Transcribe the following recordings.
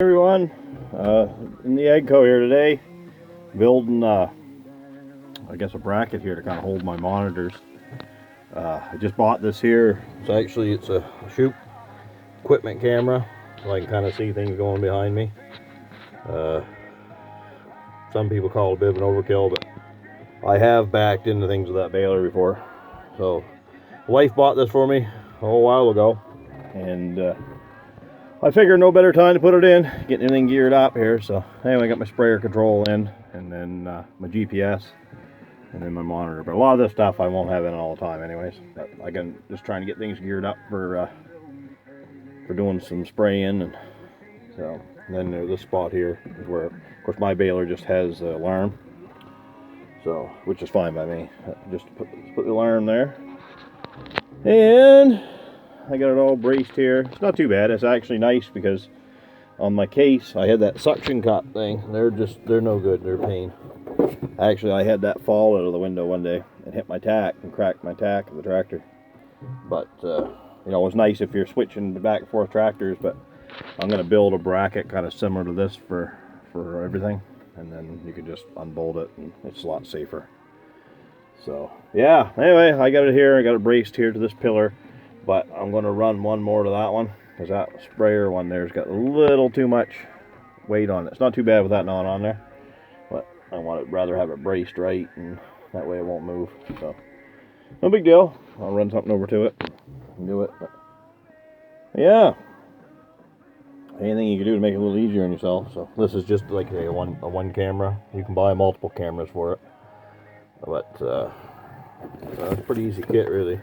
Everyone, in the agco here today, building I guess a bracket here to kind of hold my monitors. I just bought this here. It's a shoup equipment camera, so I can kind of see things going behind me. Some people call it a bit of an overkill, but I have backed into things with that baler before. So the wife bought this for me a whole while ago, and I figured no better time to put it in, getting everything geared up here. So anyway, I got my sprayer control in, and then my GPS, and then my monitor. But a lot of this stuff I won't have in all the time anyways. But I can just trying to get things geared up for doing some spraying. And so then this spot here is where, of course, my baler just has the alarm, so which is fine by me. Just put the alarm there, and I got it all braced here. It's not too bad. It's actually nice because on my case I had that suction cup thing. They're no good. They're a pain. Actually, I had that fall out of the window one day and hit my tack and cracked my tack of the tractor. But you know, it was nice if you're switching the back and forth tractors. But I'm gonna build a bracket kind of similar to this for everything, and then you can just unbolt it, and it's a lot safer. So yeah. Anyway, I got it here. I got it braced here to this pillar. But I'm going to run one more to that one, because that sprayer one there's got a little too much weight on it. It's not too bad with that not on there, but I want to rather have it braced right, and that way it won't move. So no big deal. I'll run something over to it and do it. But yeah, anything you can do to make it a little easier on yourself. So this is just like a one camera. You can buy multiple cameras for it, but it's a pretty easy kit really.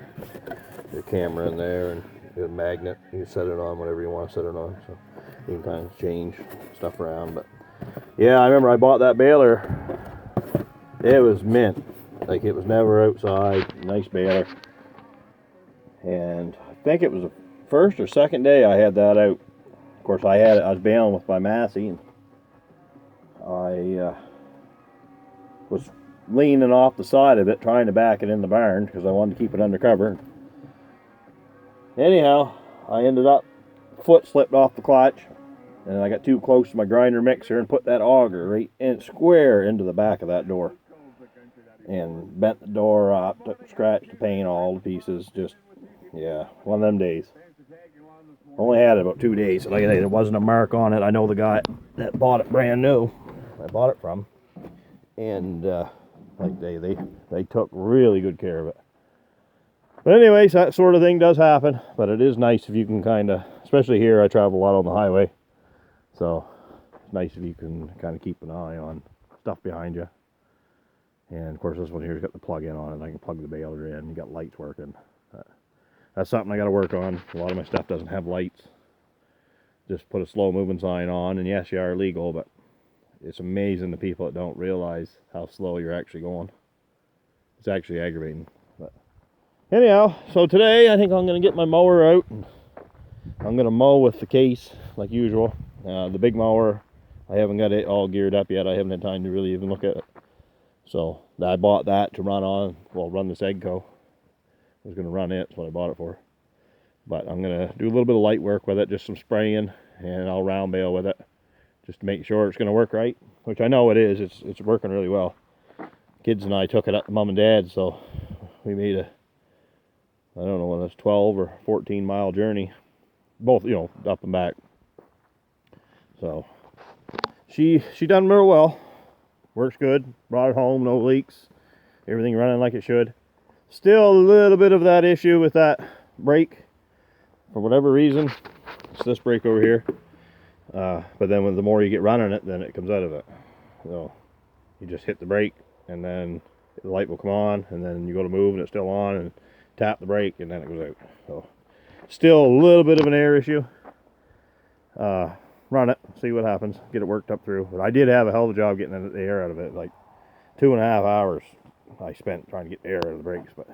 Your camera in there and a magnet. You can set it on whatever you want to set it on, so you can kind of change stuff around. But yeah, I remember I bought that baler. It was mint, like it was never outside. Nice baler, and I think it was the first or second day I had that out. Of course, I was baling with my Massey, and I was leaning off the side of it trying to back it in the barn because I wanted to keep it under cover. Anyhow, I ended up, foot slipped off the clutch, and I got too close to my grinder mixer and put that auger right in square into the back of that door, and bent the door up, scratched the paint all to pieces. Just, yeah, one of them days. Only had it about 2 days, so like I say, there wasn't a mark on it. I know the guy that bought it brand new, I bought it from, and like they took really good care of it. But anyways, that sort of thing does happen, but it is nice if you can kind of, especially here, I travel a lot on the highway, so it's nice if you can kind of keep an eye on stuff behind you. And of course, this one here's got the plug-in on it. I can plug the baler in. You got lights working. That's something I got to work on. A lot of my stuff doesn't have lights. Just put a slow moving sign on, and yes, you are legal, but it's amazing the people that don't realize how slow you're actually going. It's actually aggravating. But anyhow, so today I think I'm going to get my mower out, and I'm going to mow with the case like usual. The big mower, I haven't got it all geared up yet. I haven't had time to really even look at it. So I bought that to run this agco. I was going to run it, that's what I bought it for. But I'm going to do a little bit of light work with it, just some spraying, and I'll round bale with it, just to make sure it's going to work right, which I know it is. It's working really well. Kids and I took it up to Mom and Dad, so we made I don't know, whether it's 12 or 14 mile journey, both, you know, up and back. So she done real well, works good, brought it home, no leaks, everything running like it should. Still a little bit of that issue with that brake, for whatever reason. It's this brake over here, but then the more you get running it, then it comes out of it. So you just hit the brake, and then the light will come on, and then you go to move and it's still on, and tap the brake, and then it goes out. So still a little bit of an air issue. Run it, see what happens, get it worked up through. But I did have a hell of a job getting the air out of it. Like 2.5 hours I spent trying to get the air out of the brakes, but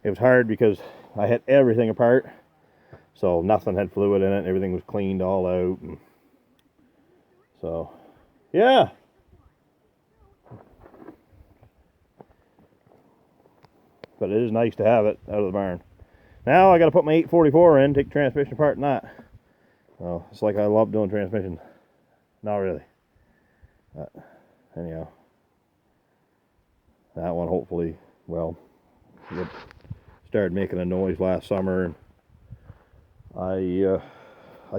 it was hard because I had everything apart, so nothing had fluid in it. Everything was cleaned all out, and so yeah. But it is nice to have it out of the barn. Now I got to put my 844 in, take the transmission apart and that. Well, it's like I love doing transmission. not really. Anyhow, that one hopefully, well, it started making a noise last summer, and I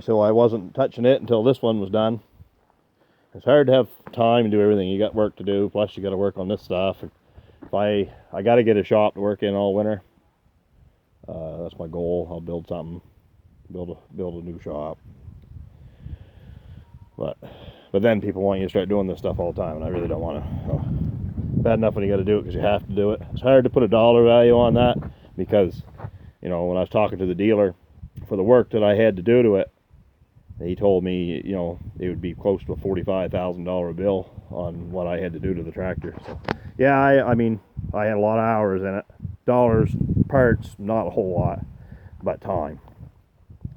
said I wasn't touching it until this one was done. It's hard to have time to do everything. You got work to do, plus you got to work on this stuff. And if I got to get a shop to work in all winter. That's my goal. I'll build something, build a new shop. But then people want you to start doing this stuff all the time, and I really don't want to. Bad enough when you got to do it because you have to do it. It's hard to put a dollar value on that because, you know, when I was talking to the dealer for the work that I had to do to it, he told me, you know, it would be close to a $45,000 bill on what I had to do to the tractor. So, yeah, I mean, I had a lot of hours in it. Dollars, parts, not a whole lot, but time.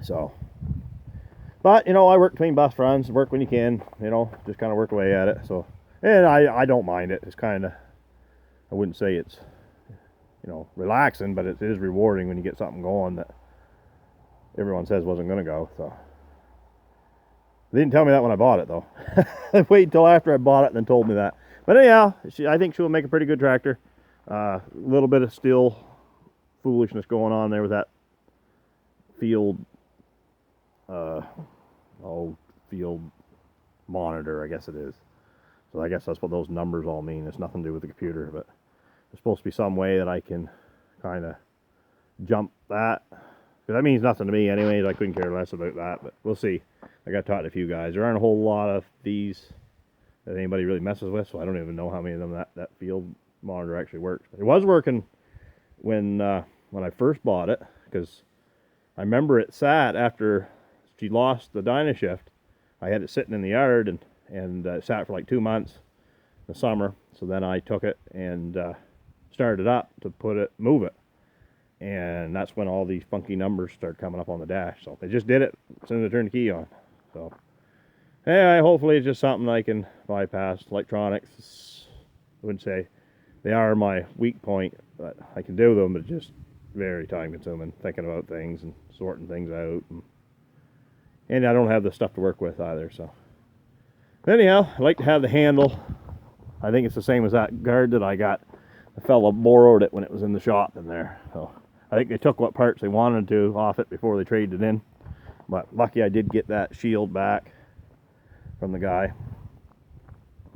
So, but, you know, I work between best friends, work when you can, you know, just kind of work away at it. So, and I don't mind it. It's kind of, I wouldn't say it's, you know, relaxing, but it is rewarding when you get something going that everyone says wasn't going to go. So, they didn't tell me that when I bought it, though. They waited until after I bought it and then told me that. But anyhow, I think she'll make a pretty good tractor. A little bit of still foolishness going on there with that field, field monitor, I guess it is. So I guess that's what those numbers all mean. It's nothing to do with the computer, but there's supposed to be some way that I can kind of jump that. Because that means nothing to me anyways. I couldn't care less about that, but we'll see. I got to talk to a few guys. There aren't a whole lot of these that anybody really messes with, so I don't even know how many of them that field monitor actually works. But it was working when I first bought it, because I remember it sat after she lost the dyna shift. I had it sitting in the yard, and it sat for like 2 months in the summer. So then I took it and started it up to move it. And that's when all these funky numbers started coming up on the dash. So they just did it as soon as I turned the key on. So anyway, hopefully it's just something I can bypass. Electronics, I wouldn't say they are my weak point, but I can do them, but it's just very time consuming, thinking about things and sorting things out. And I don't have the stuff to work with either, so. Anyhow, I like to have the handle. I think it's the same as that guard that I got. The fella borrowed it when it was in the shop in there. So I think they took what parts they wanted to off it before they traded it in. But lucky I did get that shield back from the guy.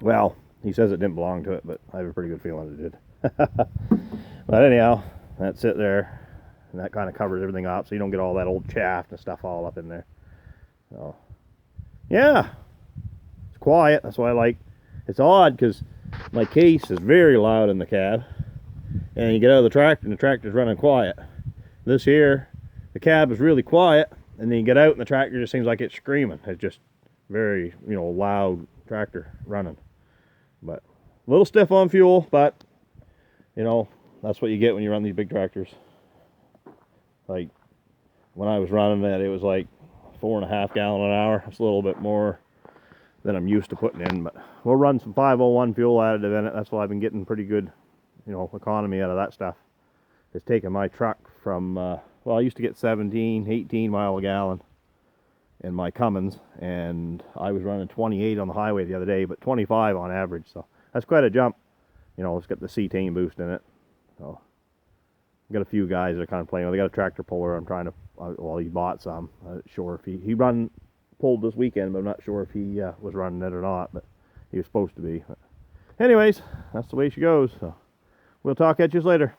Well, he says it didn't belong to it, but I have a pretty good feeling it did. But anyhow, that's it there. And that kind of covers everything up so you don't get all that old chaff and stuff all up in there. So, yeah. It's quiet. That's why I like. It's odd because my case is very loud in the cab. And you get out of the tractor and the tractor's running quiet. This here, the cab is really quiet. And then you get out and the tractor just seems like it's screaming. It's just very, you know, loud tractor running. But a little stiff on fuel, but, you know, that's what you get when you run these big tractors. Like, when I was running that, it was like 4.5 gallons an hour. It's a little bit more than I'm used to putting in, but we'll run some 501 fuel additive in it. That's why I've been getting pretty good, you know, economy out of that stuff. It's taken my truck from, well, I used to get 17, 18 mile a gallon in my Cummins, and I was running 28 on the highway the other day, but 25 on average, so that's quite a jump. You know, it's got the cetane boost in it. So I've got a few guys that are kind of playing with it. They got a tractor puller. I'm trying to, well, he bought some. I'm not sure if he pulled this weekend, but I'm not sure if he was running it or not, but he was supposed to be. But anyways, that's the way she goes. So we'll talk at you later.